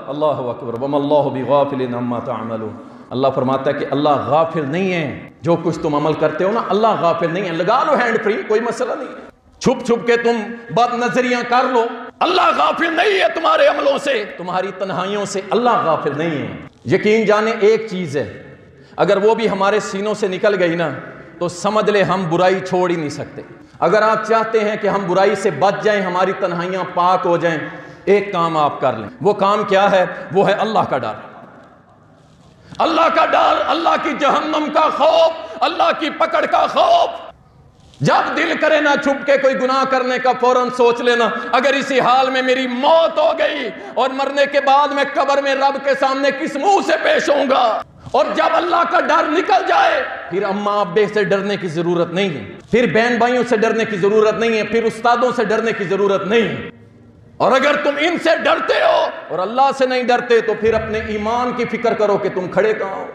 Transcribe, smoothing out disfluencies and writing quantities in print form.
اللہ اکبر وما اللہ بغافل عما تعملون۔ اللہ فرماتا ہے کہ اللہ غافل نہیں ہے، جو کچھ تم عمل کرتے ہو نا، اللہ غافل نہیں ہے۔ لگا لو ہینڈ فری، کوئی مسئلہ نہیں ہے، چھپ چھپ کے تم بد نظریاں کر لو، اللہ غافل نہیں ہے تمہارے عملوں سے، تمہاری تنہائیوں سے، اللہ غافل نہیں ہے۔ یقین جانے ایک چیز ہے، اگر وہ بھی ہمارے سینوں سے نکل گئی نا تو سمجھ لے ہم برائی چھوڑ ہی نہیں سکتے۔ اگر آپ چاہتے ہیں کہ ہم برائی سے بچ جائیں، ہماری تنہائیاں پاک ہو جائیں، ایک کام آپ کر لیں۔ وہ کام کیا ہے؟ وہ ہے اللہ کا ڈر، اللہ کا ڈر، اللہ کی جہنم کا خوف، اللہ کی پکڑ کا خوف۔ جب دل کرے نا چھپ کے کوئی گناہ کرنے کا، فوراً سوچ لینا اگر اسی حال میں میری موت ہو گئی اور مرنے کے بعد میں قبر میں رب کے سامنے کس منہ سے پیش ہوں گا۔ اور جب اللہ کا ڈر نکل جائے پھر اماں ابے سے ڈرنے کی ضرورت نہیں ہے، پھر بہن بھائیوں سے ڈرنے کی ضرورت نہیں ہے، پھر استادوں سے ڈرنے کی ضرورت نہیں ہے۔ اور اگر تم ان سے ڈرتے ہو اور اللہ سے نہیں ڈرتے تو پھر اپنے ایمان کی فکر کرو کہ تم کھڑے کہاں ہو۔